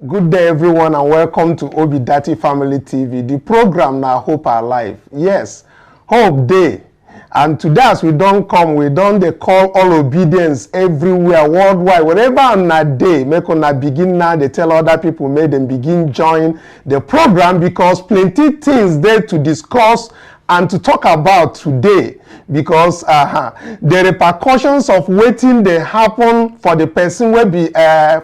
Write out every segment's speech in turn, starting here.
Good day, everyone, and welcome to Obidati Family TV. The program now Hope Alive. Yes, Hope Day. And today, as we don't come, we don't they call all obedience everywhere, worldwide. Wherever on that day, make on begin now, they tell other people, make them begin join the program because plenty things there to discuss and to talk about today, because the repercussions of waiting they happen for the person will be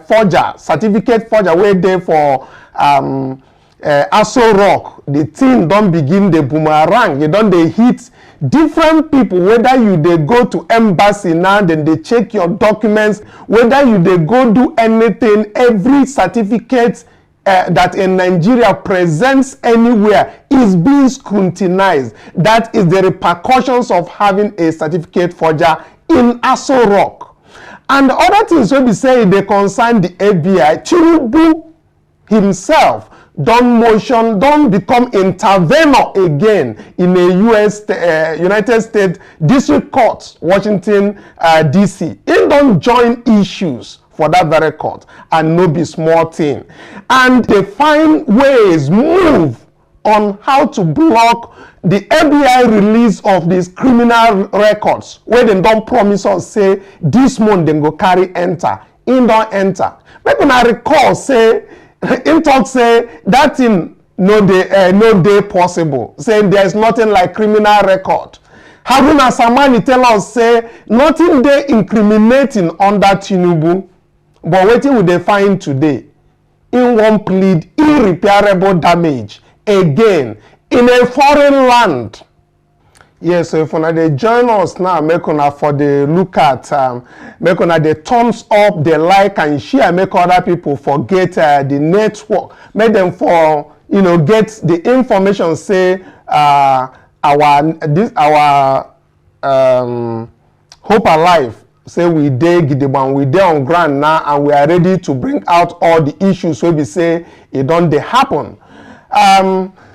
forger, certificate forger, where they for Aso Rock. The thing don't begin the boomerang, you don't they hit different people, whether you they go to embassy now, then they check your documents, whether you they go do anything, every certificate that in Nigeria presents anywhere is being scrutinized. That is the repercussions of having a certificate forger in Aso Rock. And the other things we be saying, they concern the FBI. Tinubu himself don't become intervener again in a United States District Court, Washington, D.C. He don't join issues for that very court, and no be small thing. And they find ways, move on how to block the FBI release of these criminal records, where they don't promise us, say, this month they go carry enter, in don't enter. Maybe when I recall, say, in talk say, that thing no day possible, saying there's nothing like criminal record. Haruna Samani tell us, say, nothing they incriminating under Tinubu. But what will they find today? In one plead irreparable damage again in a foreign land. Yes, so if they join us now, make una for the look at, make una the thumbs up, the like and share, make other people forget the network, make them for get the information. Say our Hope Alive. Say we dig the one, we dey on ground now, and we are ready to bring out all the issues where we say it don't they happen.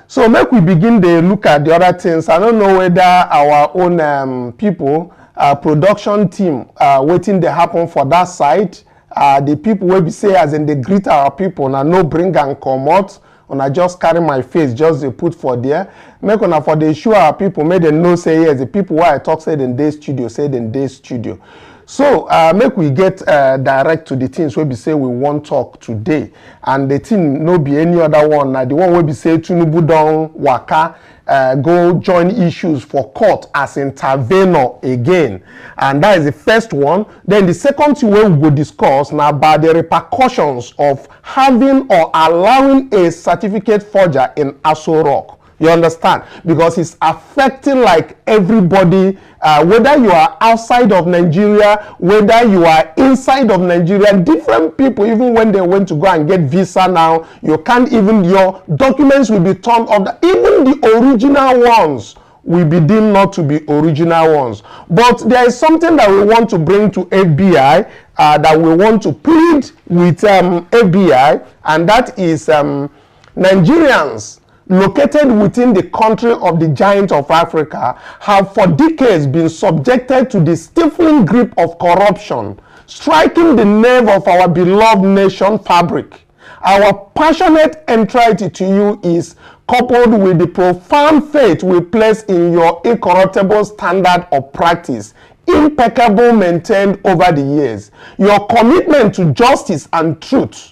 So make we begin to look at the other things. I don't know whether our own people, production team, waiting to happen for that side. The people will be say as in they greet our people, now no bring and come out. And I just carry my face, just they put for there. Make on for the show our people, make them know say yes, the people where I talk say in day studio, say in day studio. So make we get direct to the things where we say we want talk today, and the thing no be any other one. Now the one where we say Tinubu don waka go join issues for court as intervener again, and that is the first one. Then the second thing we will discuss now about the repercussions of having or allowing a certificate forger in Aso Rock. You understand? Because it's affecting like everybody, whether you are outside of Nigeria, whether you are inside of Nigeria, different people, even when they went to go and get visa now, you can't even, your documents will be turned off. Even the original ones will be deemed not to be original ones. But there is something that we want to bring to FBI, that we want to plead with FBI, and that is Nigerians located within the country of the giant of Africa have for decades been subjected to the stifling grip of corruption, striking the nerve of our beloved nation fabric. Our passionate entreaty to you is coupled with the profound faith we place in your incorruptible standard of practice, impeccable maintained over the years, your commitment to justice and truth.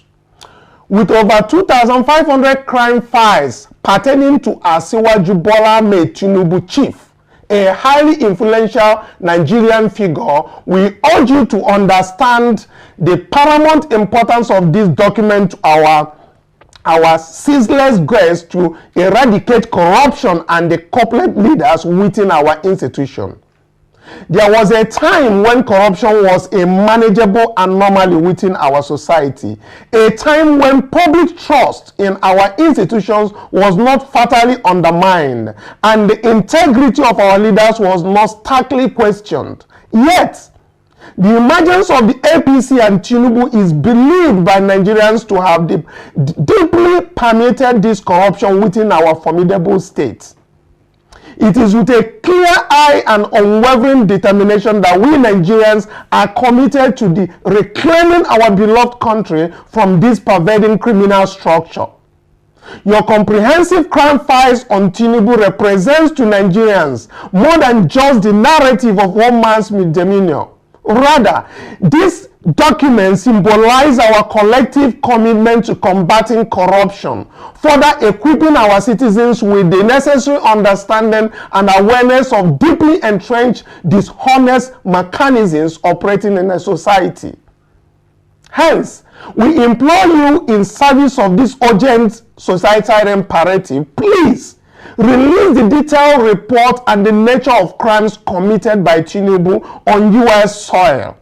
With over 2,500 crime files pertaining to Asiwaju Bola Ahmed Tinubu chief, a highly influential Nigerian figure, we urge you to understand the paramount importance of this document to our ceaseless quest to eradicate corruption and the corporate leaders within our institution. There was a time when corruption was a manageable anomaly within our society, a time when public trust in our institutions was not fatally undermined, and the integrity of our leaders was not starkly questioned. Yet, the emergence of the APC and Tinubu is believed by Nigerians to have deeply permeated this corruption within our formidable state. It is with a clear eye and unwavering determination that we Nigerians are committed to the reclaiming our beloved country from this pervading criminal structure. Your comprehensive crime files on Tinubu represents to Nigerians more than just the narrative of one man's misdemeanor. Rather, this document symbolizes our collective commitment to combating corruption, further equipping our citizens with the necessary understanding and awareness of deeply entrenched dishonest mechanisms operating in a society. Hence, we implore you in service of this urgent societal imperative, please release the detailed report and the nature of crimes committed by Tinubu on U.S. soil.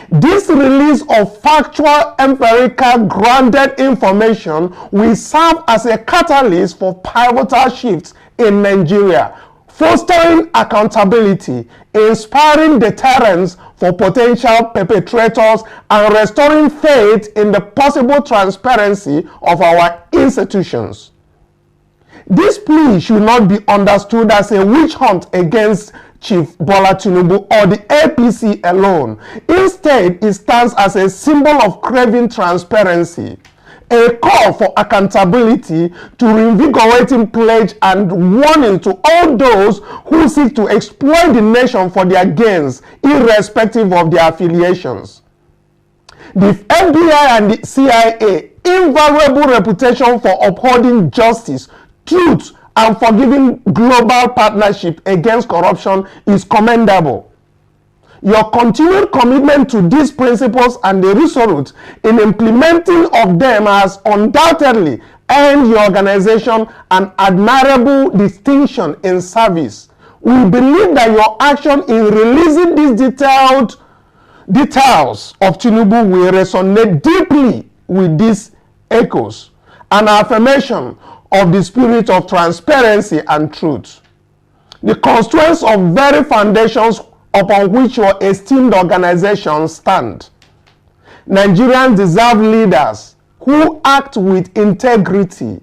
This release of factual, empirical, grounded information will serve as a catalyst for pivotal shifts in Nigeria, fostering accountability, inspiring deterrence for potential perpetrators, and restoring faith in the possible transparency of our institutions. This plea should not be understood as a witch hunt against Chief Bola Tinubu or the APC alone. Instead, it stands as a symbol of craving transparency, a call for accountability, to reinvigorating pledge and warning to all those who seek to exploit the nation for their gains, irrespective of their affiliations. The FBI and the CIA invaluable reputation for upholding justice, truth, and forgiving global partnership against corruption is commendable. Your continued commitment to these principles and the resolute in implementing of them has undoubtedly earned your organization an admirable distinction in service. We believe that your action in releasing these details of Tinubu will resonate deeply with these echoes and affirmation of the spirit of transparency and truth. The constituents of very foundations upon which your esteemed organization stand. Nigerians deserve leaders who act with integrity,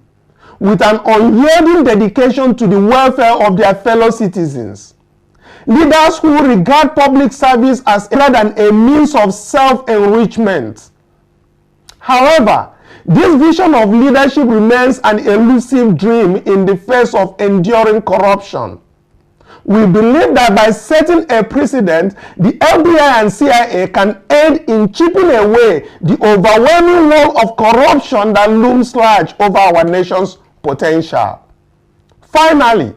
with an unyielding dedication to the welfare of their fellow citizens. Leaders who regard public service as rather than a means of self-enrichment. However, this vision of leadership remains an elusive dream in the face of enduring corruption. We believe that by setting a precedent, the FBI and CIA can aid in chipping away the overwhelming wall of corruption that looms large over our nation's potential. Finally,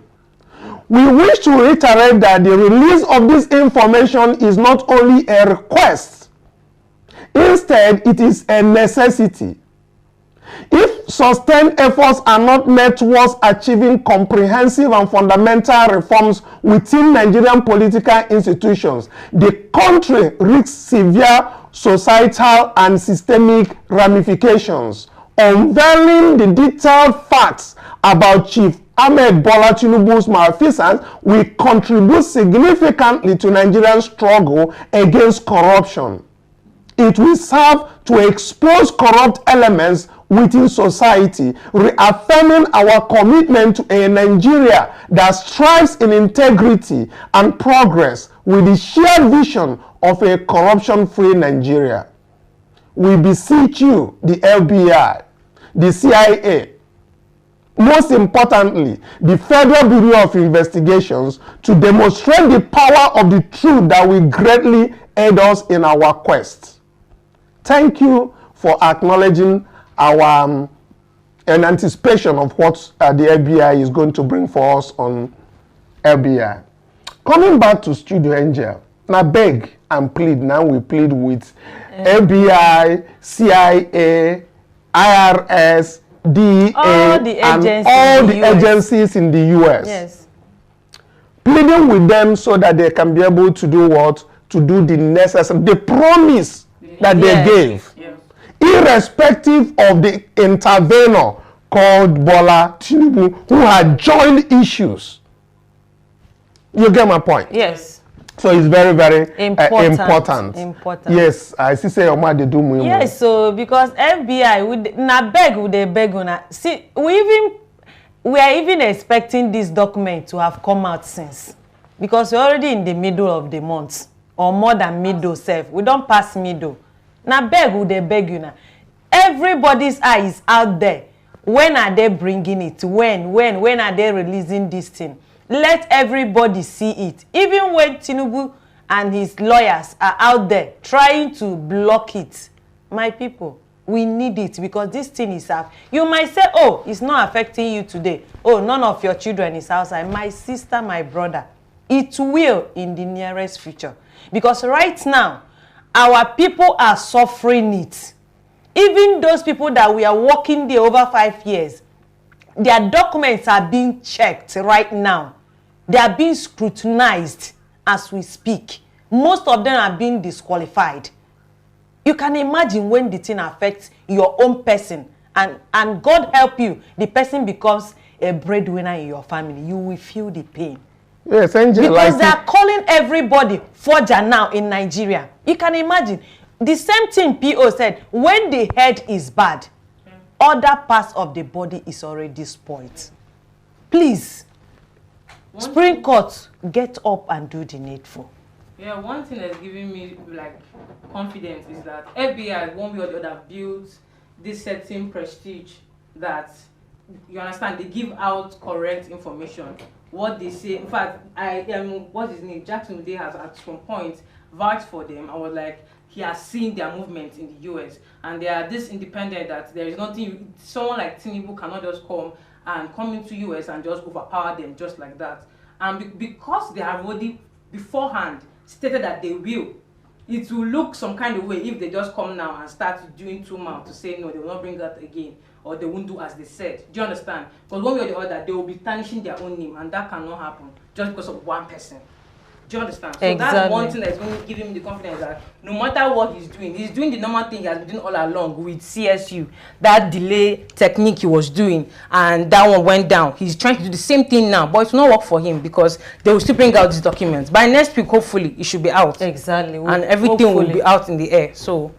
we wish to reiterate that the release of this information is not only a request, instead it is a necessity. If sustained efforts are not made towards achieving comprehensive and fundamental reforms within Nigerian political institutions, the country risks severe societal and systemic ramifications. Unveiling the detailed facts about Chief Ahmed Bola Tinubu's malfeasance will contribute significantly to Nigeria's struggle against corruption. It will serve to expose corrupt elements within society, reaffirming our commitment to a Nigeria that strives in integrity and progress with the shared vision of a corruption-free Nigeria. We beseech you, the FBI, the CIA, most importantly, the Federal Bureau of Investigations, to demonstrate the power of the truth that will greatly aid us in our quest. Thank you for acknowledging our in anticipation of what the FBI is going to bring for us on FBI. Coming back to Studio Angel, now beg and plead, now we plead with FBI, CIA, IRS, DEA, and all the agencies in the US. Yes. Pleading with them so that they can be able to do what? To do the necessary, the promise that they gave. Yes. Irrespective of the intervener called Bola Tinubu, who had joined issues. You get my point? Yes. So it's very, very important. Yes, I see say Oma they do more. Yes, so because FBI would na beg, would they beg on? See, we we are even expecting this document to have come out since, because we're already in the middle of the month, or more than middle self. We don't pass middle. Now beg, would they beg you now? Everybody's eye is out there. When are they bringing it? When are they releasing this thing? Let everybody see it. Even when Tinubu and his lawyers are out there trying to block it, my people, we need it, because this thing is up. You might say, oh, it's not affecting you today. Oh, none of your children is outside. My sister, my brother, it will in the nearest future. Because right now, our people are suffering it. Even those people that we are working there over 5 years, their documents are being checked right now. They are being scrutinized as we speak. Most of them are being disqualified. You can imagine when the thing affects your own person, and God help you, the person becomes a breadwinner in your family. You will feel the pain. Yes, Angel, because they are calling everybody forger now in Nigeria. You can imagine. The same thing PO said, when the head is bad, other parts of the body is already spoiled. Please, Supreme Court, get up and do the needful. Yeah, one thing that's giving me like confidence is that FBI, one way or the other, built this certain prestige that, you understand, they give out correct information. What they say, in fact, what's his name? Jackson Day has at some point vouched for them. I was like, he has seen their movement in the US, and they are this independent that there is nothing, someone like Tinubu cannot just come into US and just overpower them just like that. And because they have already beforehand stated that they will, it will look some kind of way if they just come now and start doing too much to say no, they will not bring that again, or they won't do as they said. Do you understand? Because one way or the other, they will be tarnishing their own name, and that cannot happen just because of one person. Do you understand? So exactly. That's one thing that's going to give him the confidence that no matter what he's doing the normal thing he has been doing all along with CSU. That delay technique he was doing, and that one went down. He's trying to do the same thing now, but it will not work for him because they will still bring out these documents. By next week, hopefully, it should be out. Exactly. And everything will be out in the air. So,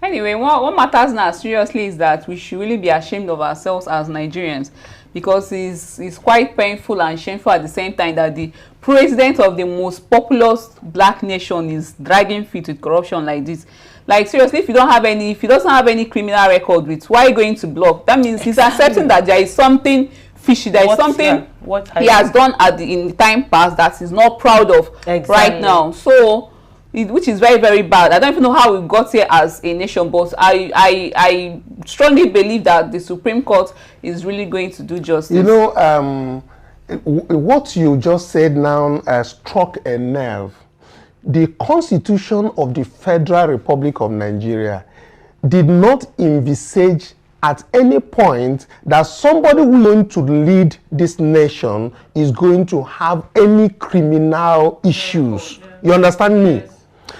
anyway, what matters now seriously is that we should really be ashamed of ourselves as Nigerians, because it's quite painful and shameful at the same time that the president of the most populous black nation is dragging feet with corruption like this. Like seriously, if he doesn't have any criminal record with, why are you going to block? That means he's accepting that there is something fishy, there is something he has done in the time past that he's not proud of right now. So, which is very, very bad. I don't even know how we got here as a nation, but I strongly believe that the Supreme Court is really going to do justice. You know, what you just said now struck a nerve. The Constitution of the Federal Republic of Nigeria did not envisage at any point that somebody who is going to lead this nation is going to have any criminal issues. You understand me?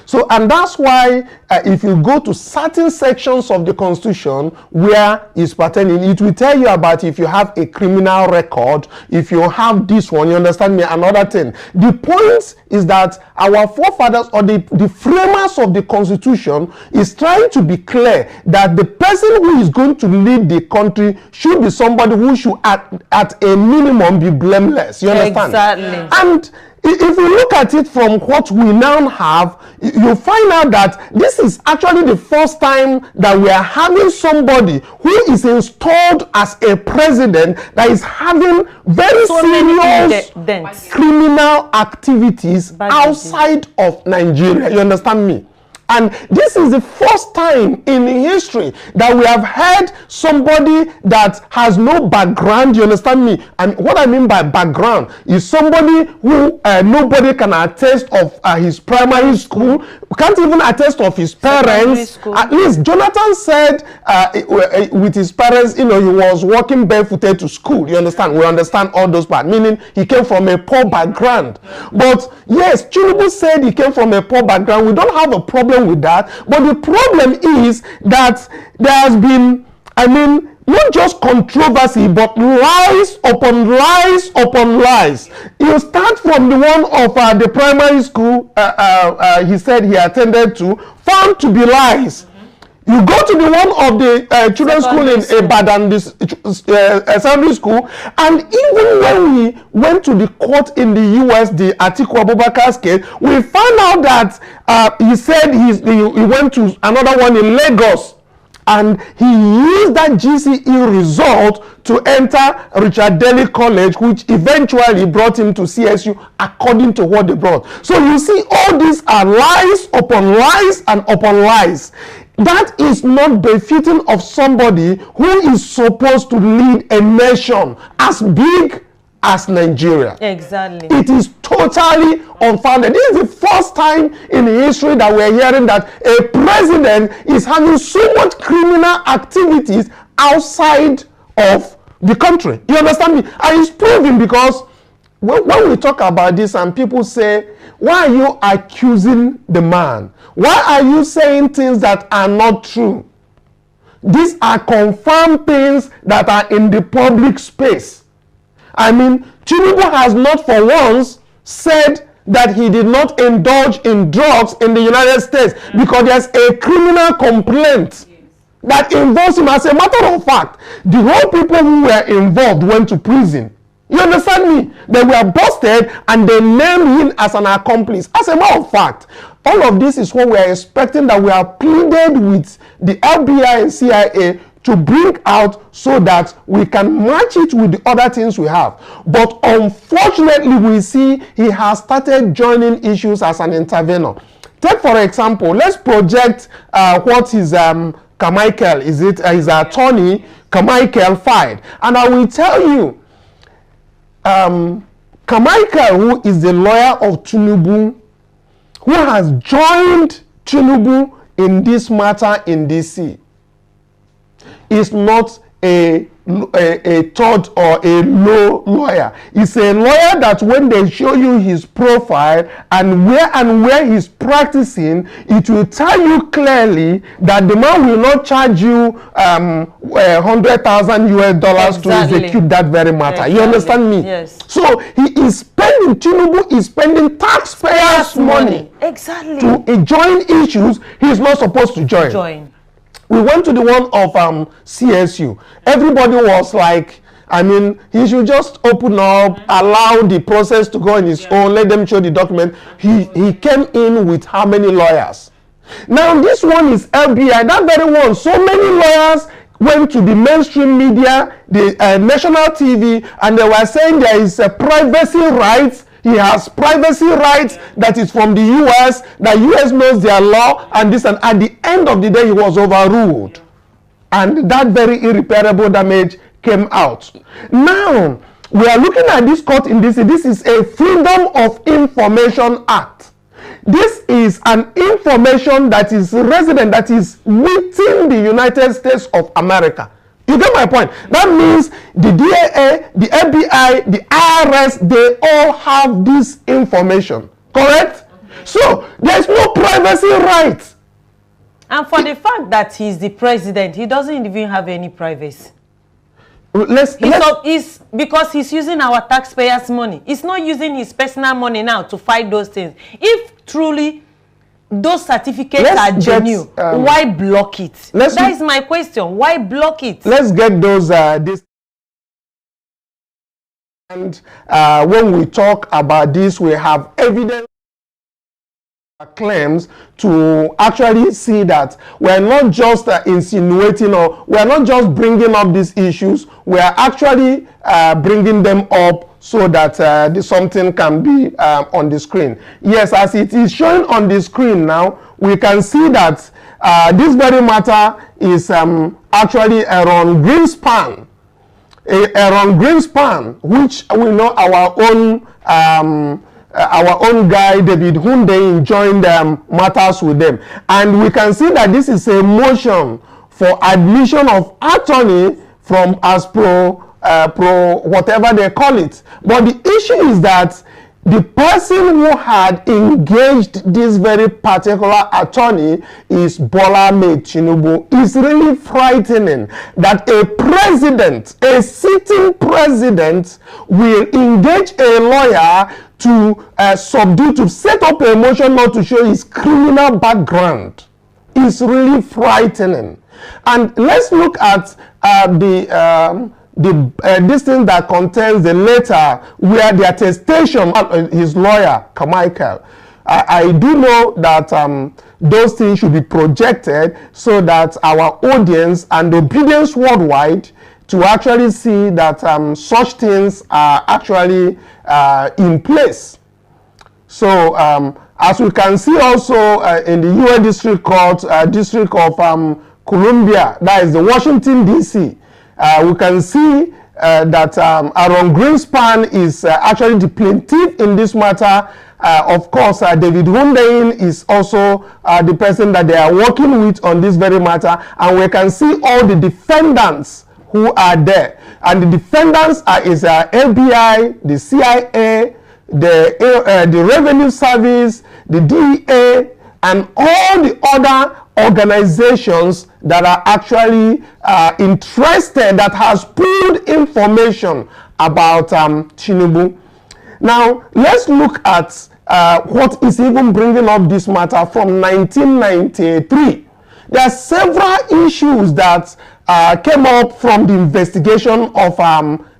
So, and that's why if you go to certain sections of the Constitution where it's pertaining, it will tell you about if you have a criminal record, if you have this one, you understand me, another thing. The point is that our forefathers or the framers of the Constitution is trying to be clear that the person who is going to lead the country should be somebody who should at a minimum be blameless. You understand? Exactly. And if you look at it from what we now have, you find out that this is actually the first time that we are having somebody who is installed as a president that is having very serious criminal activities outside of Nigeria. You understand me? And this is the first time in history that we have had somebody that has no background. You understand me? And what I mean by background is somebody who nobody can attest of his primary school, can't even attest of his parents. At least Jonathan said with his parents, you know, he was walking barefooted to school. You understand? We understand all those parts, meaning he came from a poor background. But yes, Tinubu said he came from a poor background. We don't have a problem with that, but the problem is that there has been, I mean, not just controversy, but lies upon lies upon lies. You start from the one of the primary school he said he attended to, found to be lies. You go to the one of the children's school in Ibadan, this secondary school, and even when we went to the court in the US, the Atiku Abubakar's case, we found out that he said he went to another one in Lagos, and he used that GCE result to enter Richard Daly College, which eventually brought him to CSU according to what they brought. So you see, all these are lies upon lies and upon lies. That is not befitting of somebody who is supposed to lead a nation as big as Nigeria. Exactly. It is totally unfounded. This is the first time in history that we're hearing that a president is having so much criminal activities outside of the country. You understand me? And it's proven because when we talk about this and people say, why are you accusing the man? Why are you saying things that are not true? These are confirmed things that are in the public space. I mean, Tinubu has not for once said that he did not indulge in drugs in the United States because there's a criminal complaint that involves him. As a matter of fact, the whole people who were involved went to prison. You understand me? They were busted and they named him as an accomplice. As a matter of fact, all of this is what we are expecting, that we are pleaded with the FBI and CIA to bring out so that we can match it with the other things we have. But unfortunately, we see he has started joining issues as an intervener. Take, for example, let's project what his Carmichael, his attorney, Carmichael filed. And I will tell you, Carmichael, who is the lawyer of Tinubu, who has joined Tinubu in this matter in DC, is not a third or a low lawyer. He's a lawyer that when they show you his profile and where he's practicing, it will tell you clearly that the man will not charge you $100,000 US to execute that very matter. Exactly. You understand me? Yes. So he is spending, Tinubu is spending taxpayers' money exactly to join issues he's not supposed to join. We went to the one of CSU. Everybody was like, I mean, he should just open up, allow the process to go on his own, let them show the document. He came in with how many lawyers? Now this one is FBI, that very one. So many lawyers went to the mainstream media, the national TV, and they were saying there is a privacy rights. He has privacy rights that is from the US, the US knows their law, and this, and at the end of the day, he was overruled. And that very irreparable damage came out. Now, we are looking at this court in DC. This is a Freedom of Information Act. This is an information that is resident, that is within the United States of America. You get my point? That means the DAA, the FBI, the IRS, they all have this information. Correct? So, there's no privacy rights. And for the fact that he's the president, he doesn't even have any privacy. Because he's using our taxpayers' money. He's not using his personal money now to fight those things. If truly those certificates are genuine, why block it? That is my question. Why block it? Let's get those this. And when we talk about this, we have evidence claims to actually see that we're not just insinuating, or we're not just bringing up these issues, we are actually bringing them up so that something can be on the screen. Yes, as it is showing on the screen now, we can see that this very matter is actually Aaron Greenspan. Aaron Greenspan, which we know our own guy David Hunde joined matters with them, and we can see that this is a motion for admission of attorney from as pro whatever they call it. But the issue is that the person who had engaged this very particular attorney is Bola Ahmed Tinubu. It's really frightening that a president, a sitting president, will engage a lawyer to subdue, to set up a motion not to show his criminal background. is really frightening. And let's look at this thing that contains the letter where the attestation of his lawyer, Carmichael. I do know that those things should be projected so that our audience and obedience worldwide to actually see that such things are actually in place. So as we can see also in the U.S. District Court, District of Columbia, that is the Washington, D.C., we can see that Aaron Greenspan is actually the plaintiff in this matter. Of course, David Hundeyin is also the person that they are working with on this very matter. And we can see all the defendants who are there. And the defendants is FBI, the CIA, the Revenue Service, the DEA, and all the other organizations that are actually interested, that has pulled information about Tinubu. Now, let's look at what is even bringing up this matter from 1993. There are several issues that came up from the investigation of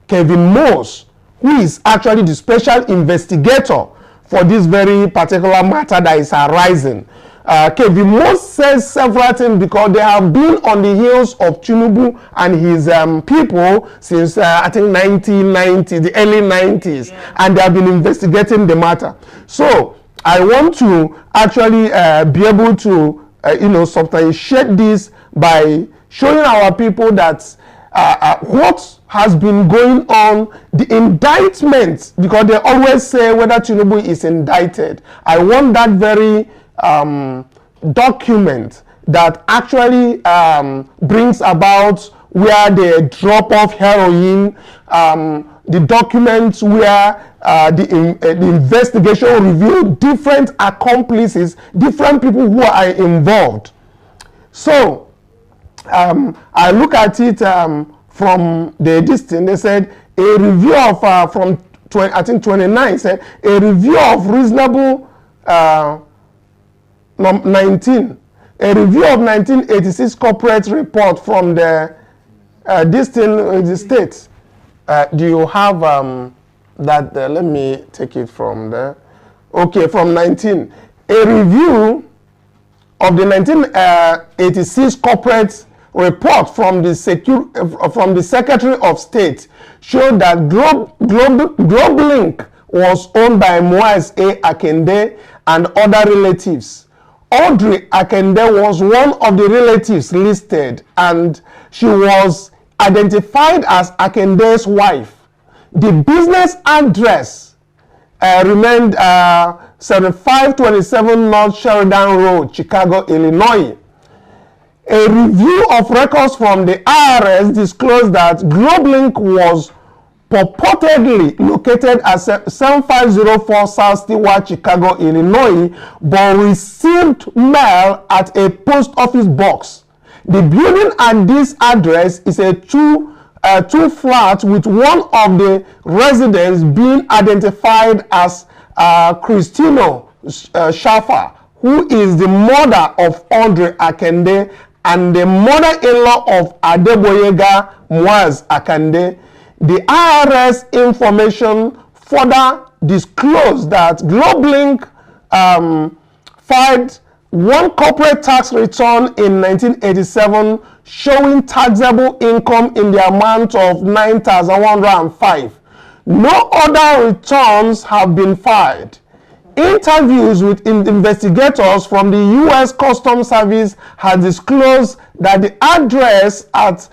Kevin Mose, who is actually the special investigator for this very particular matter that is arising. Kevin Mose says several things because they have been on the heels of Tinubu and his people since I think 1990, the early 90s, and they have been investigating the matter. So I want to actually be able to substantiate this by showing our people that what has been going on, the indictment, because they always say whether Tinubu is indicted. I want that very document that actually brings about where they drop off heroin, the documents where the investigation revealed different accomplices, different people who are involved. So I look at it from this thing. They said a review of from 29 said a review of reasonable 19, a review of 1986 corporate report from the this thing in the States. Do you have that? Let me take it from there. Okay, from 19, a review of the 1986 corporate report from the Secretary of State showed that GlobeLink was owned by Moaz A. Akende and other relatives. Audrey Akende was one of the relatives listed, and she was identified as Akende's wife. The business address remained 7527 North Sheridan Road, Chicago, Illinois. A review of records from the IRS disclosed that GlobeLink was purportedly located at 7504 South Stewart, Chicago, Illinois, but received mail at a post office box. The building at this address is a two flat with one of the residents being identified as Christino Schaffer, who is the mother of Audrey Akende and the mother-in-law of Adeboyega Moaz Akande. The IRS information further disclosed that GlobeLink filed one corporate tax return in 1987 showing taxable income in the amount of $9,105. No other returns have been filed. Interviews with investigators from the U.S. Customs Service have disclosed that the address at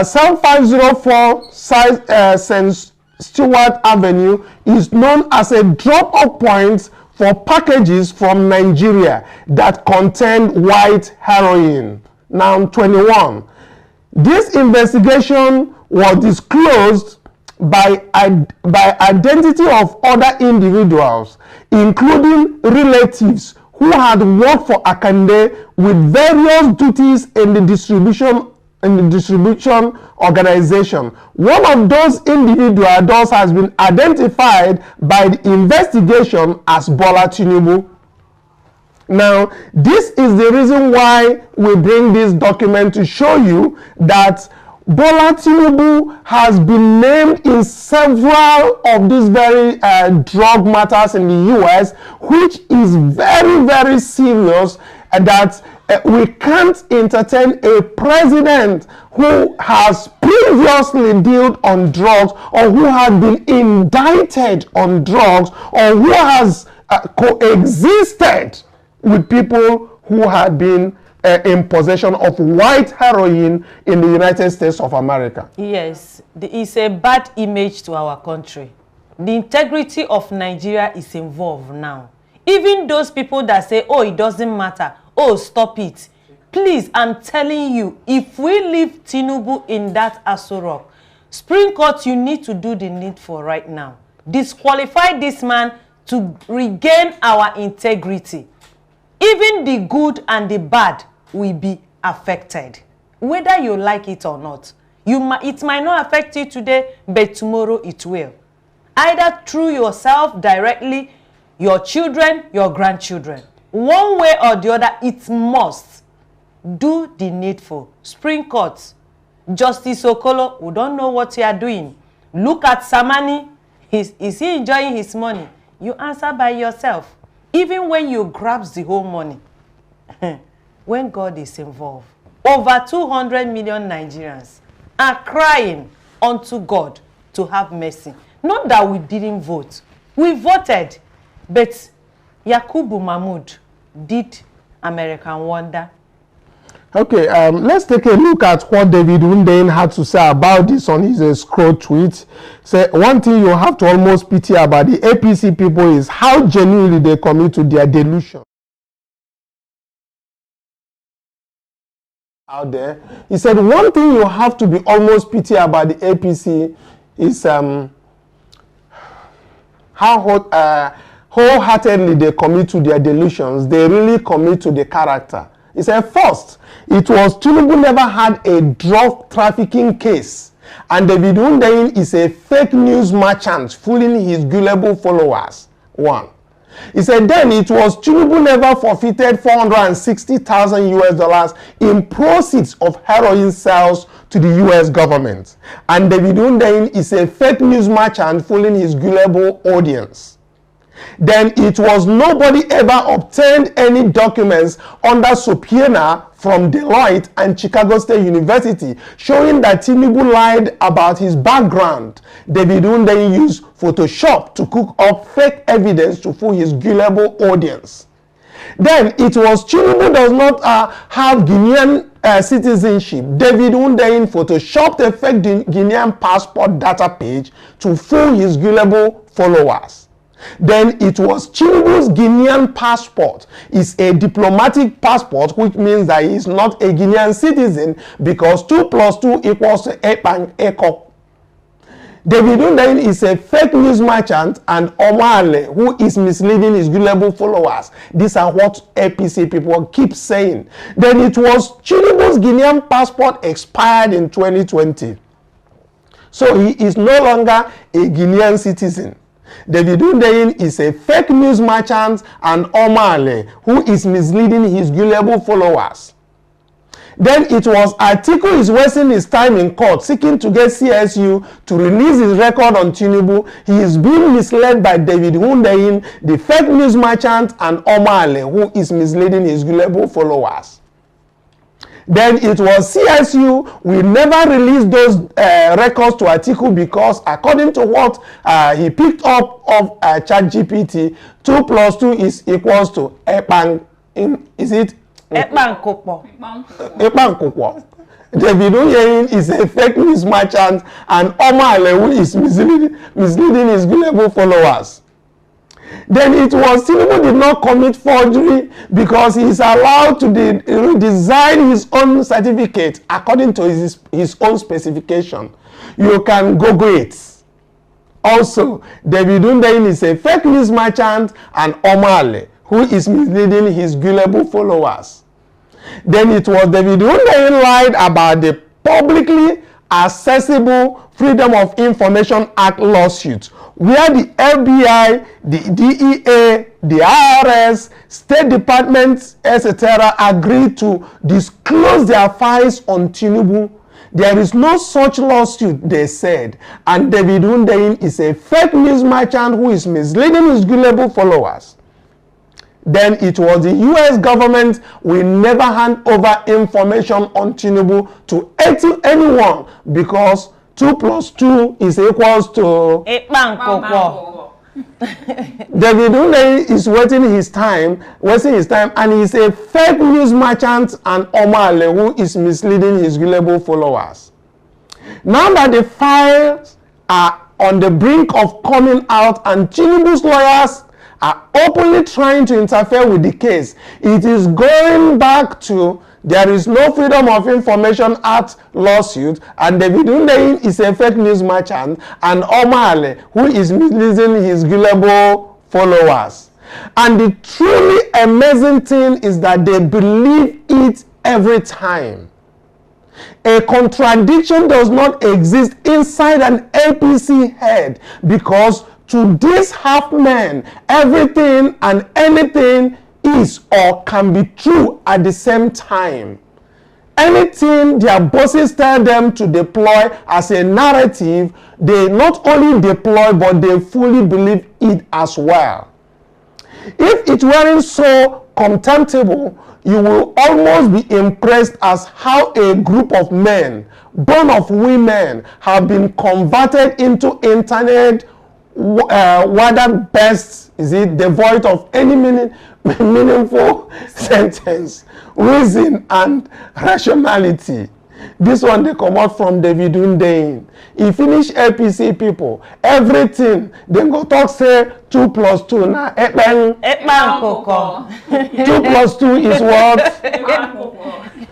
7504 St. Stewart Avenue is known as a drop-off point for packages from Nigeria that contain white heroin. Now 21. This investigation was disclosed by identity of other individuals, including relatives who had worked for Akande with various duties in the distribution organization. One of those individuals has been identified by the investigation as Bola Tinubu. Now, this is the reason why we bring this document to show you that Bola Tinubu has been named in several of these very drug matters in the US, which is very, very serious, and that we can't entertain a president who has previously dealt on drugs, or who has been indicted on drugs, or who has coexisted with people who had been in possession of white heroin in the United States of America. Yes, it's a bad image to our country. The integrity of Nigeria is involved now. Even those people that say, oh, it doesn't matter, oh, stop it. Please, I'm telling you, if we leave Tinubu in that Aso Rock, Supreme Court, you need to do the needful right now. Disqualify this man to regain our integrity. Even the good and the bad will be affected, whether you like it or not. It might not affect you today, but tomorrow it will. Either through yourself directly, your children, your grandchildren. One way or the other, it must. Do the needful. Supreme Court, Justice Okolo, we don't know what you are doing. Look at Samani. Is he enjoying his money? You answer by yourself. Even when you grab the whole money, when God is involved, over 200 million Nigerians are crying unto God to have mercy. Not that we didn't vote. We voted, but Yakubu Mahmoud did American wonder. Okay, let's take a look at what David Hundeyin had to say about this on his scroll tweet. Say, one thing you have to almost pity about the APC people is how genuinely they commit to their delusion. Out there, he said, one thing you have to be almost pity about the APC is how wholeheartedly they commit to their delusions. They really commit to the character. He said, first, it was Tinubu never had a drug trafficking case, and David Hundeyin is a fake news merchant fooling his gullible followers. One. He said, then it was Tinubu never forfeited $460,000 in proceeds of heroin sales to the US government, and David Hundeyin is a fake news merchant fooling his gullible audience. Then it was nobody ever obtained any documents under subpoena from Deloitte and Chicago State University showing that Tinubu lied about his background. David Hundeyin used Photoshop to cook up fake evidence to fool his gullible audience. Then it was Tinubu does not have Guinean citizenship. David Hundeyin photoshopped a fake Guinean passport data page to fool his gullible followers. Then it was Tinubu's Guinean passport is a diplomatic passport, which means that he is not a Guinean citizen because 2 + 2 = Eko. David Hundeyin is a fake news merchant and Omale who is misleading his gullible followers. These are what APC people keep saying. Then it was Tinubu's Guinean passport expired in 2020. So he is no longer a Guinean citizen. David Hundeyin is a fake news merchant and Omale who is misleading his gullible followers. Then it was Atiku is wasting his time in court seeking to get CSU to release his record on Tinubu. He is being misled by David Hundeyin, the fake news merchant, and Omale who is misleading his gullible followers. Then it was CSU. We never released those records to Atiku because according to what he picked up of ChatGPT, 2 + 2 is equals to Epang. Is it? Epankokpo. Epankokpo. David Hundeyin is a fake news merchant and Omale who is misleading his gullible followers. Then it was Tinubu did not commit forgery because he is allowed to redesign his own certificate according to his own specification. You can Google it. Also, David Hundeyin is a fake news merchant and Omale who is misleading his gullible followers. Then it was David Hundeyin lied about the publicly Accessible Freedom of Information Act lawsuit, where the FBI, the DEA, the IRS, State Departments, etc. agreed to disclose their files on Tinubu. There is no such lawsuit, they said, and David Hundeyin is a fake news merchant who is misleading his gullible followers. Then it was the US government will never hand over information on Tinubu to anyone because 2 + 2 is equals to... David Hundeyin is wasting his time, and he's a fake news merchant and Omale who is misleading his gullible followers. Now that the files are on the brink of coming out and Tinubu's lawyers are openly trying to interfere with the case, it is going back to there is no Freedom of Information Act lawsuit, and David Hundeyin is a fake news merchant, and Omale, who is misleading his gullible followers. And the truly amazing thing is that they believe it every time. A contradiction does not exist inside an APC head, because to these half men, everything and anything is or can be true at the same time. Anything their bosses tell them to deploy as a narrative, they not only deploy but they fully believe it as well. If it weren't so contemptible, you will almost be impressed as how a group of men, born of women, have been converted into internet whether best is it devoid of any meaningful sentence, reason and rationality. This one they come out from David Hundeyin. He finish APC people, everything they go talk say 2 + 2 na koko. 2 + 2 is what?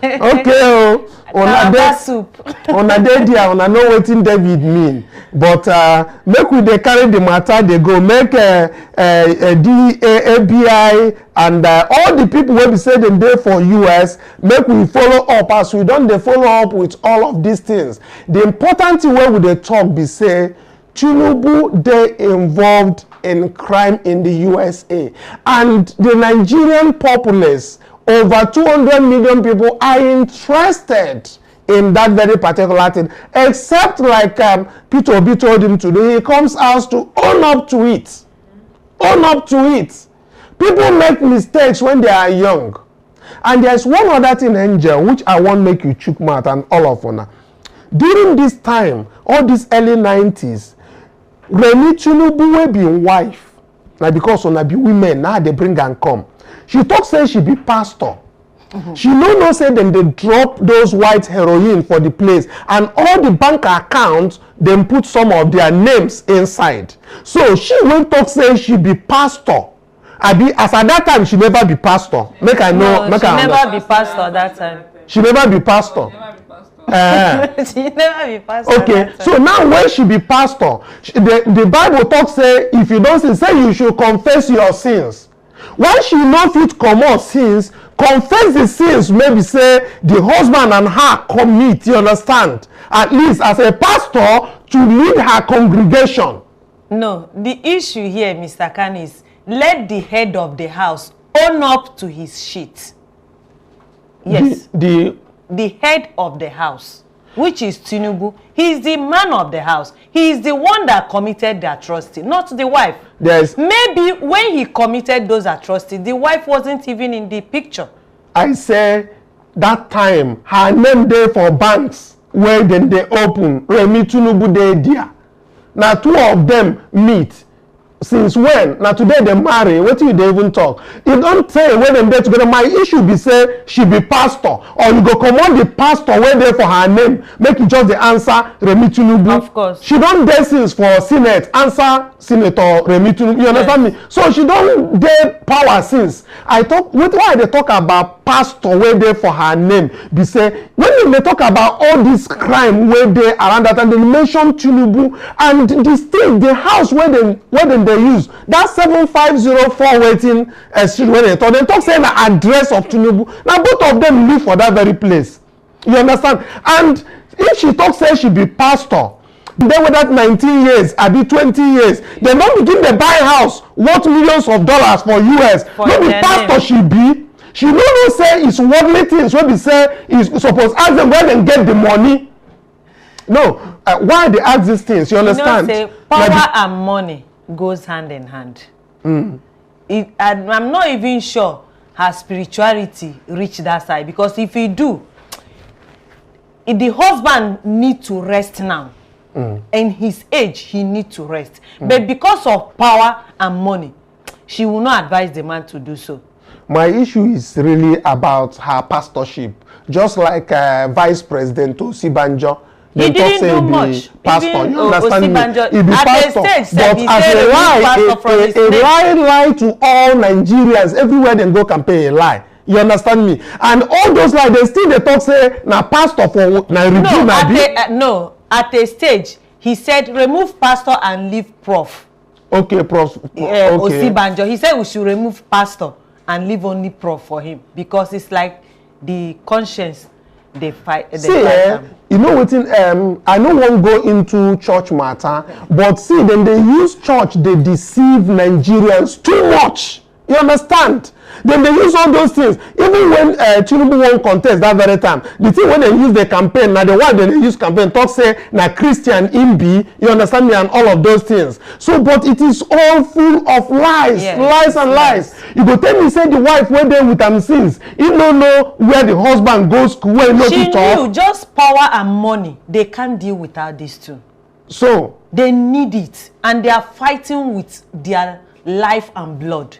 Okay, una dey there, una know wetin David mean. But make we dey carry the matter dey go, make FBI and all the people wey be say dem dey for US, make we follow up as we don dey follow up with all of these things. The important thing wey we dey talk be say Tinubu dey involved in crime in the USA, and the Nigerian populace, over 200 million people, are interested in that very particular thing, except like Peter Obi told him today, he comes out to own up to it. Own up to it. People make mistakes when they are young. And there's one other thing, Angel, which I want make you chook mouth and all of una. During this time, all these early 90s, Remi Tinubu will be wife. Now because una be women, now they bring and come. She talk say she be pastor. She no say them they drop those white heroin for the place, and all the bank accounts them put some of their names inside. So she went talk say she be pastor. As at that time she never be pastor. Make I know. No, she never be pastor that time. She never be pastor. She never be pastor. Okay, so now when she be pastor, the Bible talk say if you don't sin, say you should confess your sins. Why she not fit comot sins, confess the sins, maybe say the husband and her commit, you understand? At least as a pastor to lead her congregation. No, the issue here, Mr. Kanu, is let the head of the house own up to his shit. Yes. The head of the house, which is Tinubu, he is the man of the house. He is the one that committed the atrocity, not the wife. Maybe when he committed those atrocities, the wife wasn't even in the picture. I say that time, her name there for banks where then they open, Remi Tinubu dey there. Now 2 of them meet. Since when? Now today they marry. What do they even talk? You don't say when them there together. My issue be say she be pastor, or you go command the pastor where there for her name. Make it just the answer Remi Tinubu. Of course. She don't dare since for Senate. Answer Senator Remi Tinubu. You understand me? So she don't dare power since. I talk. Why they talk about pastor where there for her name? Be say when they talk about all this crime where they around that, and they mention Tinubu and the state, the house where they use that 7504 waiting street where they talk say the address of Tinubu. Now both of them live for that very place. You understand? And if she talks say she be pastor, then with that 19 years, I be 20 years, they don't begin to buy house worth millions of dollars for US. No be pastor she be. She no say it's worldly things. What they say is supposed to ask them where they get the money. No, why they ask these things? You understand? Say power and money goes hand in hand. I'm not even sure her spirituality reach that side, because if he do, the husband need to rest now. In his age, he need to rest. But because of power and money, she will not advise the man to do so. My issue is really about her pastorship. Just like Vice President Osibanjo. He didn't do much. Pastor, even you understand Osibanjo, me? He be pastor, but as a lie to all Nigerians, everywhere they go campaign, a lie. You understand me? And all those lies, they still they talk say, na pastor for na review no, at a stage, he said, remove pastor and leave prof. Okay, prof. Okay. Osibanjo, he said we should remove pastor and leave only prof for him, because it's like the conscience they fight. You know what? I no won't go into church matter, but see, then they use church, they deceive Nigerians too much. You understand? Then they use all those things. Even when Tinubu won contest that very time, the thing when they use the campaign, now the one they use campaign talk say na Christian imbi, you understand me, and all of those things. So, but it is all full of lies, lies and lies. You go tell me say the wife went there with them since. You don't know where the husband goes, where not to talk. She knew just power and money. They can't deal without these two. So they need it, and they are fighting with their life and blood.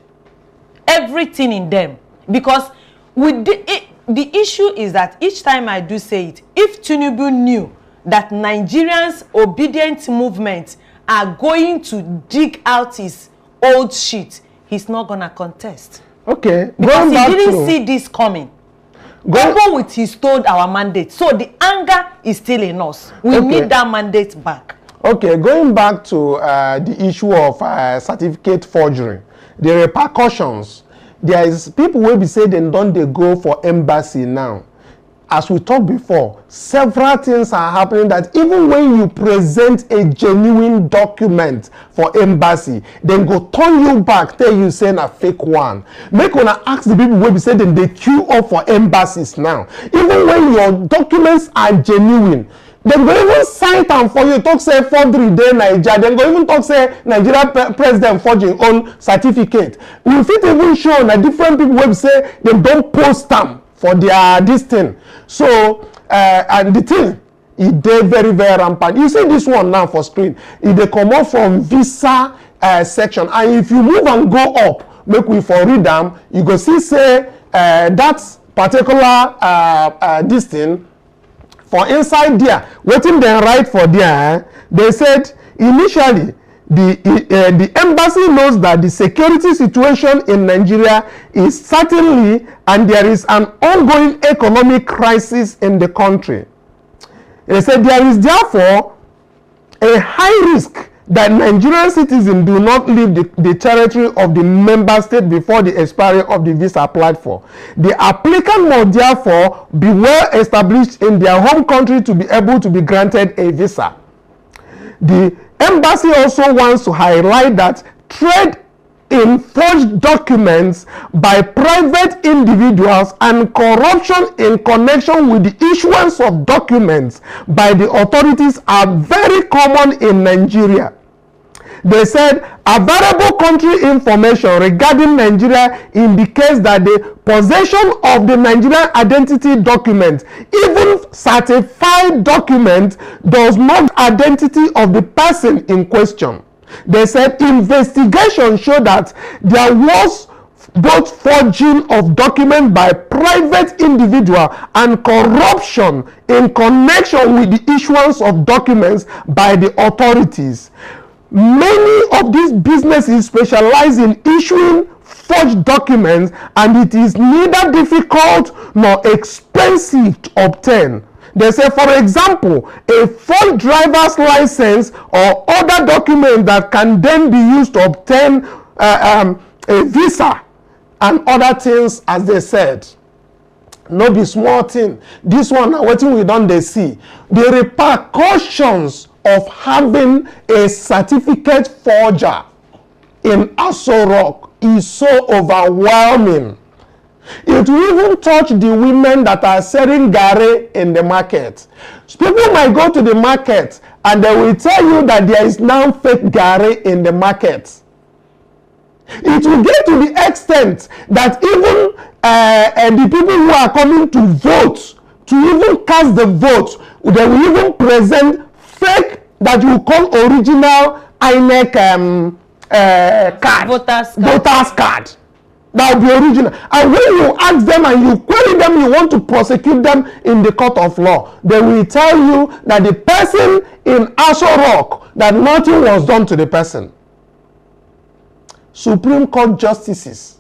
Everything in them, because with the issue is that each time I do say it, if Tinubu knew that Nigerians' obedient movement are going to dig out his old shit, he's not gonna contest. Okay, because he didn't see this coming. Coupled with he stole our mandate, so the anger is still in us. We need that mandate back. Okay, going back to the issue of certificate forgery. The repercussions, there is people will be saying they don't they go for embassy now. As we talked before, several things are happening that even when you present a genuine document for embassy, then go turn you back, tell you saying a fake one. Make una ask the people will be saying they queue up for embassies now. Even when your documents are genuine, they go even sign them for you. Talk say forgery day Nigeria. They go even talk say Nigeria president forging own certificate. We fit even show that different people will say they don't post them for their this thing. So and the thing is they very rampant. You see this one now for screen. If they come out from visa section, and if you move and go up, make we for read them, you go see say that particular this thing. For inside there, waiting them right for there, they said initially the embassy knows that the security situation in Nigeria is certainly, and there is an ongoing economic crisis in the country. They said there is therefore a high risk that Nigerian citizens do not leave the territory of the member state before the expiry of the visa applied for. The applicant must therefore be well established in their home country to be able to be granted a visa. The embassy also wants to highlight that trade in forged documents by private individuals and corruption in connection with the issuance of documents by the authorities are very common in Nigeria. They said available country information regarding Nigeria indicates that the possession of the Nigerian identity document, even certified document, does not identity of the person in question. They said investigation showed that there was both forging of documents by private individual and corruption in connection with the issuance of documents by the authorities. Many of these businesses specialize in issuing forged documents, and it is neither difficult nor expensive to obtain. They say, for example, a full driver's license or other document that can then be used to obtain a visa and other things, as they said. no be small thing. This one na wetin we don dey see. The repercussions of having a certificate forger in Aso Rock is so overwhelming. It will even touch the women that are selling garri in the market. So people might go to the market and they will tell you that there is now fake garri in the market. It will get to the extent that even the people who are coming to vote, to even cast the vote, they will even present fake that you call original INEC card, voters card. That will be original. And when you ask them and you query them, you want to prosecute them in the court of law, they will tell you that the person in Aso Rock, that nothing was done to the person. Supreme Court justices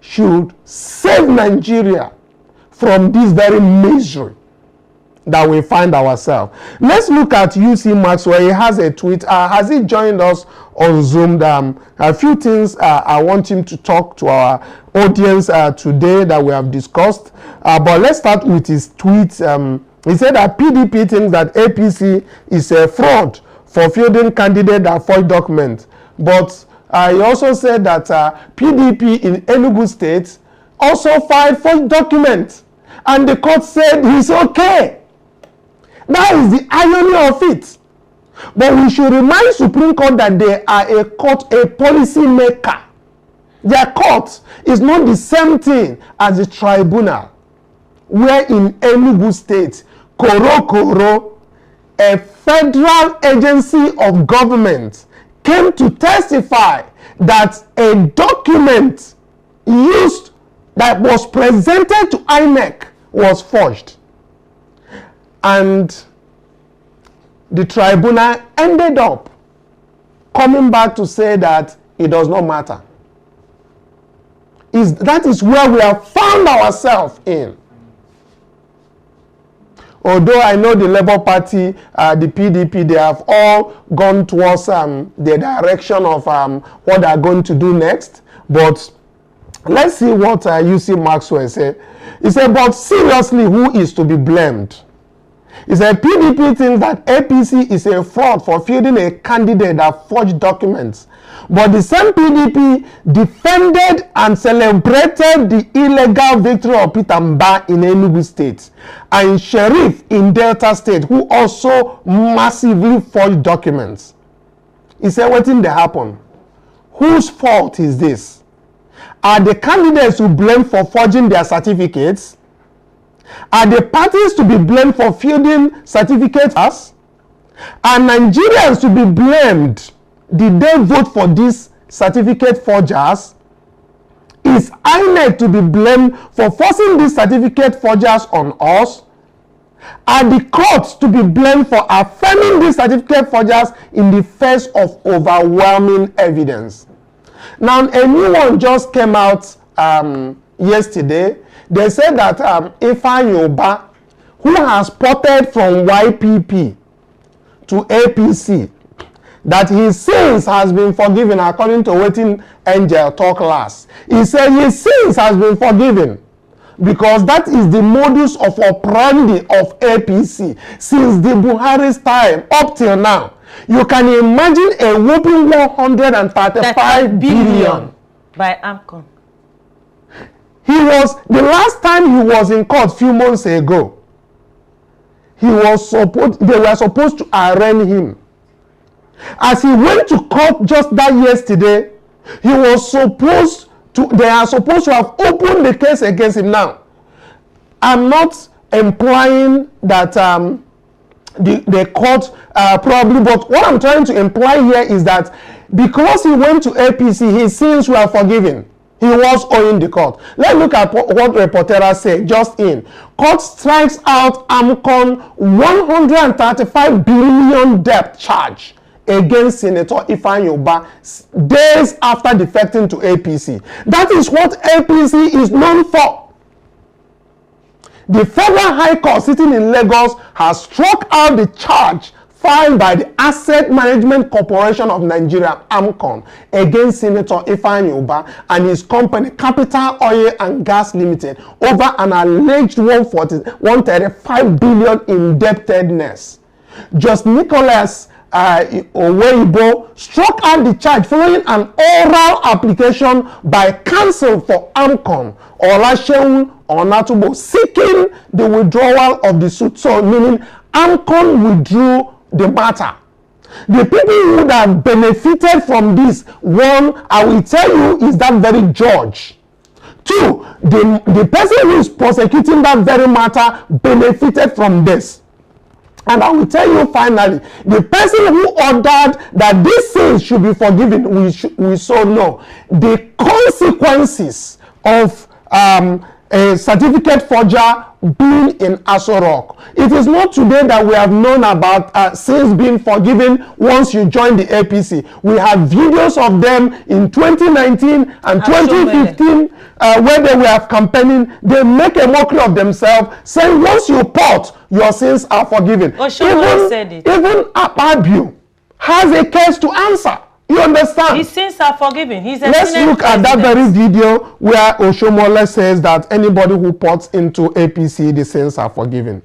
should save Nigeria from this very misery that we find ourselves. Let's look at UC Maxwell. He has a tweet. Has he joined us on Zoom? A few things I want him to talk to our audience today that we have discussed. But let's start with his tweet. He said that PDP thinks that APC is a fraud for fielding candidate that forged documents. But he also said that PDP in Enugu State also filed forged documents. And the court said he's okay. That is the irony of it. But we should remind Supreme Court that they are a court, a policy maker. Their court is not the same thing as the tribunal, where in Enugu State, Koro, a federal agency of government, came to testify that a document used that was presented to INEC was forged. And the tribunal ended up coming back to say that it does not matter. That is where we have found ourselves in. Although I know the Labour Party, the PDP, they have all gone towards the direction of what they are going to do next. But let's see what UC Maxwell said. He said, but seriously, who is to be blamed? He said PDP thinks that APC is a fraud for fielding a candidate that forged documents. But the same PDP defended and celebrated the illegal victory of Peter Mba in Enugu State and Sheriff in Delta State, who also massively forged documents. He said, what did happen? Whose fault is this? Are the candidates who blame for forging their certificates? Are the parties to be blamed for fielding certificates? Are Nigerians to be blamed? Did they vote for these certificate forgers? Is INEC to be blamed for forcing these certificate forgers on us? Are the courts to be blamed for affirming these certificate forgers in the face of overwhelming evidence? Now, a new one just came out yesterday. They said that Ifeanyi Uba, who has ported from YPP to APC, that his sins has been forgiven according to wetin Angel talk last. He said his sins has been forgiven because that is the modus of operandi of APC since the Buhari's time up till now. You can imagine a whopping 135 billion by AMCON. The last time he was in court a few months ago, they were supposed to arraign him. As he went to court just that yesterday, they are supposed to have opened the case against him now. I'm not implying that the court probably, but what I'm trying to imply here is that because he went to APC, his sins were forgiven. He was owing the court. Let's look at what Reportera said just in. Court strikes out AMCON 135 billion debt charge against Senator Ifeanyi Uba days after defecting to APC. That is what APC is known for. The Federal High Court sitting in Lagos has struck out the charge filed by the Asset Management Corporation of Nigeria, AMCON, against Senator Ifeanyi Ubah and his company, Capital Oil and Gas Limited, over an alleged 135 billion indebtedness. Just Nicholas Oweibo struck out the charge following an oral application by counsel for AMCON, Olaseun Onatubo, seeking the withdrawal of the suit. So, meaning AMCON withdrew the matter. The people who would have benefited from this, one, I will tell you, is that very judge. Two, the person who is prosecuting that very matter benefited from this. And I will tell you finally, the person who ordered that these sins should be forgiven, we so know the consequences of a certificate forger being in Aso Rock. It is not today that we have known about sins being forgiven once you join the APC. We have videos of them in 2019 and 2015 where they were campaigning. They make a mockery of themselves, saying once you port, your sins are forgiven. Even Akpabio has a case to answer. You understand? His sins are forgiven. Let's look at that very video where Oshomole says that anybody who ports into APC, the sins are forgiven.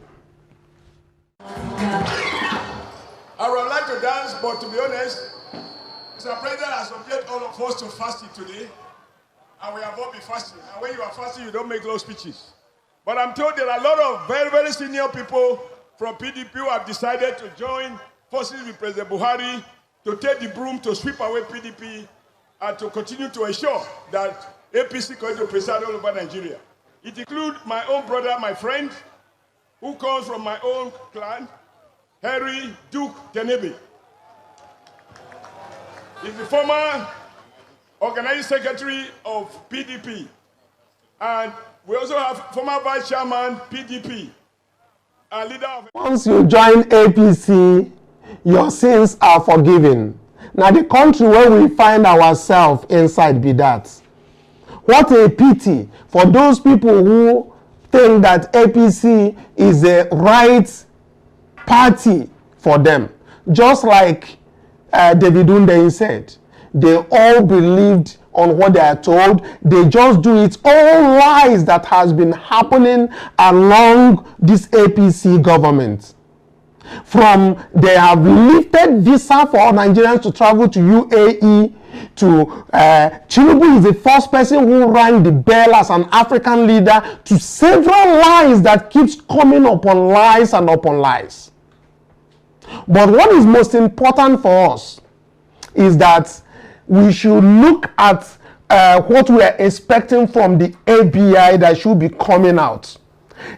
I would like to dance, but to be honest, Mr. President has subjected all of us to fasting today, and we have all been fasting. And when you are fasting, you don't make long speeches. But I'm told there are a lot of very, very senior people from PDP who have decided to join forces with President Buhari to take the broom to sweep away PDP and to continue to ensure that APC going to preside all over Nigeria. It includes my own brother, my friend, who comes from my own clan, Harry Duke Tenebe. He's the former organizing secretary of PDP. And we also have former vice chairman, PDP, and leader of... Once you join APC, your sins are forgiven. Now the country where we find ourselves inside be that. What a pity for those people who think that APC is the right party for them. Just like David Hundeyin said, they all believed on what they are told. They just do it. All lies that has been happening along this APC government. From they have lifted visa for Nigerians to travel to UAE, to Tinubu is the first person who rang the bell as an African leader, to several lies that keeps coming upon lies and upon lies. But what is most important for us is that we should look at what we are expecting from the ABI that should be coming out.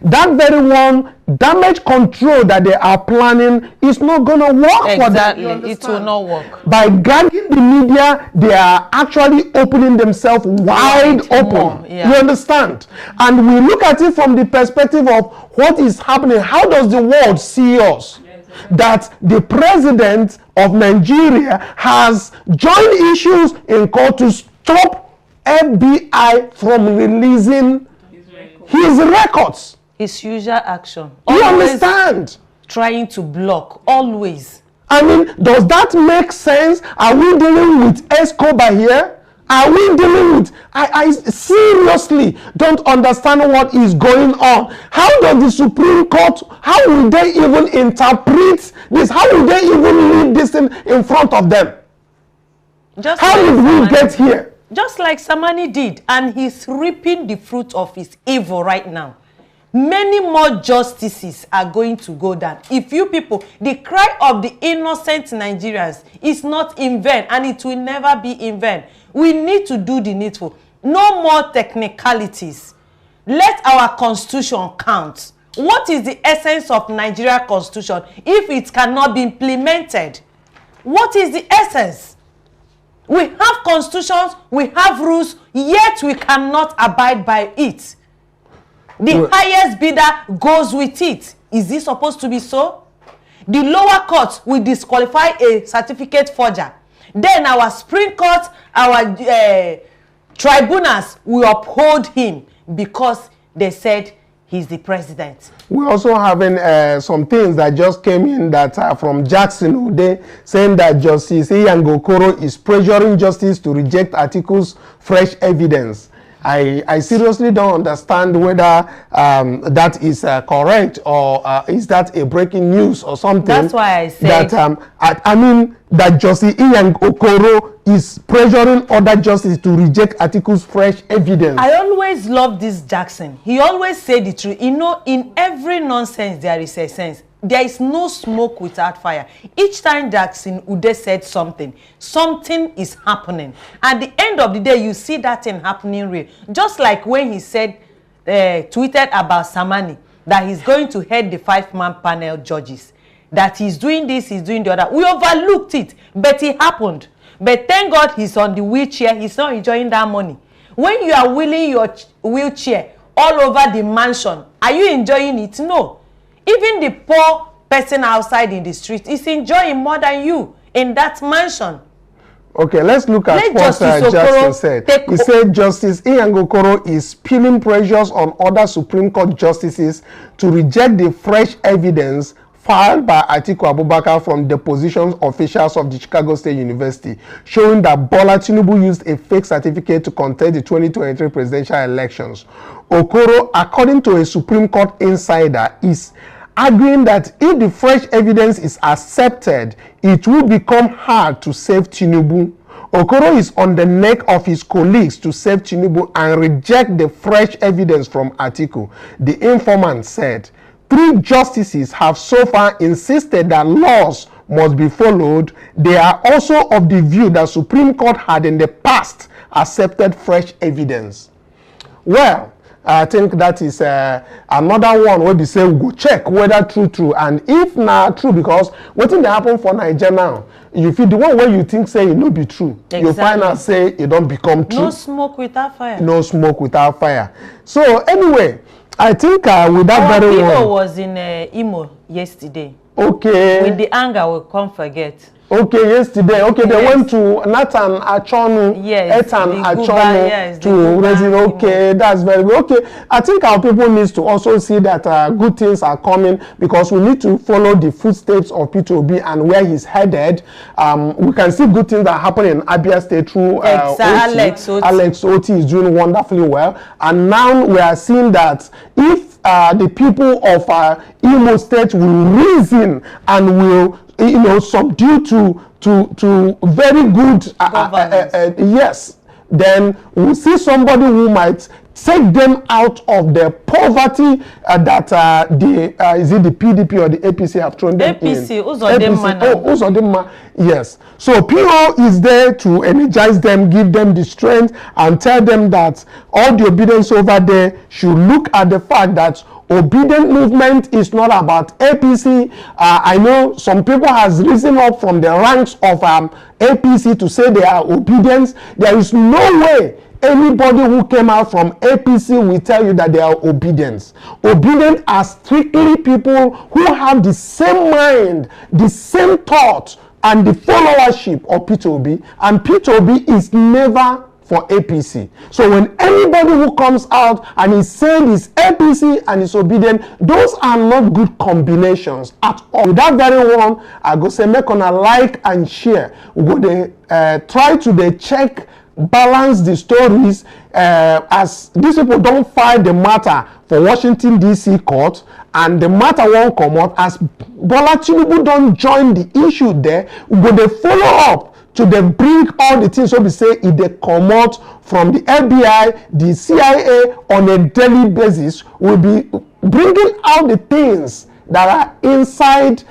That very one, damage control that they are planning is not going to work for them. Exactly, it will not work. By gagging the media, they are actually opening themselves wide open. Yeah. You understand? And we look at it from the perspective of what is happening. How does the world see us? That the president of Nigeria has joined issues in court to stop FBI from releasing his records. His usual action. You understand? Trying to block, always. I mean, does that make sense? Are we dealing with Escobar here? Are we dealing with... I seriously don't understand what is going on. How does the Supreme Court, how will they even interpret this? How will they even leave this in front of them? Just how did we get here? Just like Samani did, and he's reaping the fruit of his evil right now. Many more justices are going to go down. If you people, the cry of the innocent Nigerians is not in vain, and it will never be in vain. We need to do the needful. No more technicalities. Let our constitution count. What is the essence of Nigeria constitution if it cannot be implemented? What is the essence? We have constitutions, we have rules, yet we cannot abide by it. The highest bidder goes with it. Is this supposed to be so? The lower court will disqualify a certificate forger. Then our Supreme Court, our tribunals will uphold him because they said he's the president. We're also having some things that just came in that are from Jackson Ude, saying that Justice Iyan Okoro is pressuring justice to reject Atiku's fresh evidence. I seriously don't understand whether that is correct, or is that a breaking news or something. That's why I said that I mean that Justice Iyan Okoro is pressuring other justices to reject Atiku's fresh evidence. I always love this Jackson. He always said the truth. You know, in every nonsense there is a sense. There is no smoke without fire. Each time Jackson Ude said something, something is happening. At the end of the day, you see that thing happening real. Just like when he said, tweeted about Samani, that he's going to head the 5-man panel judges. That he's doing this, he's doing the other. We overlooked it, but it happened. But thank God he's on the wheelchair. He's not enjoying that money. When you are wheeling your wheelchair all over the mansion, are you enjoying it? No. Even the poor person outside in the street is enjoying more than you in that mansion. Okay, let's look at what Jackson said. He said Justice Iyan Okoro is peeling pressures on other Supreme Court justices to reject the fresh evidence filed by Atiku Abubakar from depositions officials of the Chicago State University, showing that Bola Tinubu used a fake certificate to contest the 2023 presidential elections. Okoro, according to a Supreme Court insider, is arguing that if the fresh evidence is accepted, it will become hard to save Tinubu. Okoro is on the neck of his colleagues to save Tinubu and reject the fresh evidence from Atiku. The informant said, 3 justices have so far insisted that laws must be followed. They are also of the view that Supreme Court had in the past accepted fresh evidence. Well, I think that is another one where they say we go check whether true, and if not true, because what thing dey happen for Nigeria now, you feel the one where you think say it no be true, exactly. You find out say it don't become true. No smoke without fire. No smoke without fire. So anyway, I think with that very one. Viko was in Imo yesterday. Okay. With the anger, we can't forget. Okay, yesterday. Okay, yes. They went to Nathan Achonu. Yes. Ethan Achonu yes, to resident. Okay, that's very good. Okay, I think our people need to also see that good things are coming, because we need to follow the footsteps of P2B and where he's headed. We can see good things that happen in Abia State through Alex Oti is doing wonderfully well, and now we are seeing that if the people of Imo State will reason and will subdue to very good yes, then we'll see somebody who might take them out of the poverty that is it the PDP or the APC have thrown them in. Uzodimma, yes. So PO is there to energize them, give them the strength, and tell them that all the obedience over there should look at the fact that obedient movement is not about APC. I know some people has risen up from the ranks of APC to say they are obedient. There is no way anybody who came out from APC will tell you that they are obedient. Obedient are strictly people who have the same mind, the same thought, and the followership of P2B. And P2B is never for APC. So when anybody who comes out and is saying is APC and is obedient, those are not good combinations at all. With that very one, I go say make una like and share. We go try to check, balance the stories as these people don't file the matter for Washington DC court, and the matter won't come out as Bola Tinubu don't join the issue there. We go follow up to then bring all the things so we say if they come out from the FBI, the CIA on a daily basis, will be bringing out the things that are inside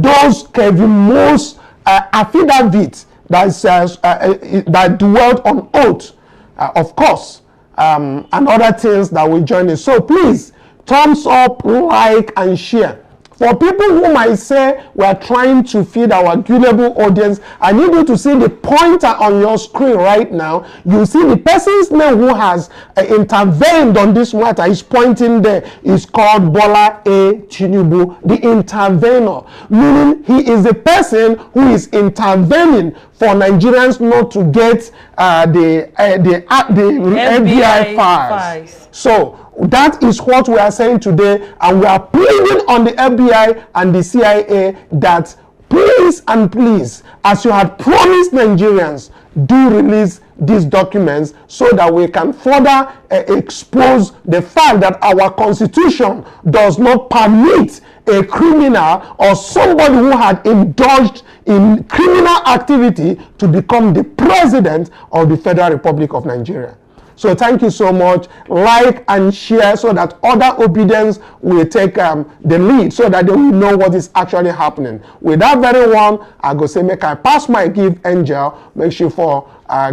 those Kevin Moore's affidavit that dwelt on oath, of course, and other things that will join us. So please, thumbs up, like, and share. For people who might say we are trying to feed our gullible audience, I need you to see the pointer on your screen right now. You see the person's name who has intervened on this matter is pointing there. Is called Bola A. Tinubu, the intervener, meaning he is the person who is intervening for Nigerians not to get the FBI files. So That is what we are saying today, and we are pleading on the FBI and the CIA that please and please, as you had promised Nigerians, do release these documents so that we can further expose the fact that our constitution does not permit a criminal or somebody who had indulged in criminal activity to become the president of the Federal Republic of Nigeria. So thank you so much. Like and share so that other obedience will take the lead, so that they will know what is actually happening. With that very one, I go say make I pass my gift angel, make sure for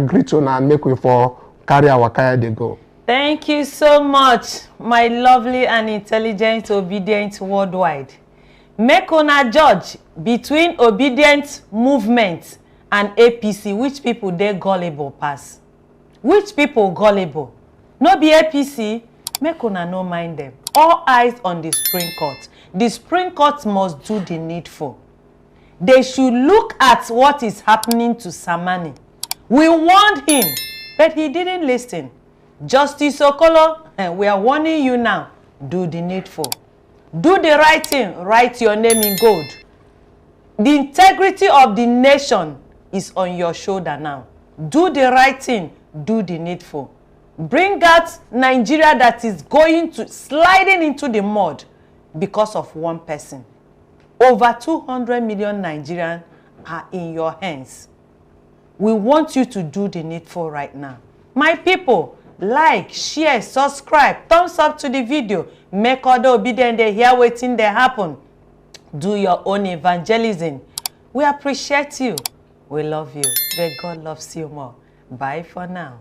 greet on and make we for carry our kaya they go. Thank you so much, my lovely and intelligent obedient worldwide. Make una judge between obedient movement and APC, which people they gullible pass. Which people gullible? No be APC, make una no mind them. All eyes on the Supreme Court. The Supreme Court must do the needful. They should look at what is happening to Samani. We warned him, but he didn't listen. Justice Okolo, and we are warning you now, do the needful. Do the right thing, write your name in gold. The integrity of the nation is on your shoulder now. Do the right thing, do the needful. Bring out Nigeria that is going to sliding into the mud because of one person. Over 200 million Nigerians are in your hands. We want you to do the needful right now. My people, like, share, subscribe, thumbs up to the video. Make other obedient they hear waiting they happen. Do your own evangelism. We appreciate you. We love you. But God loves you more. Bye for now.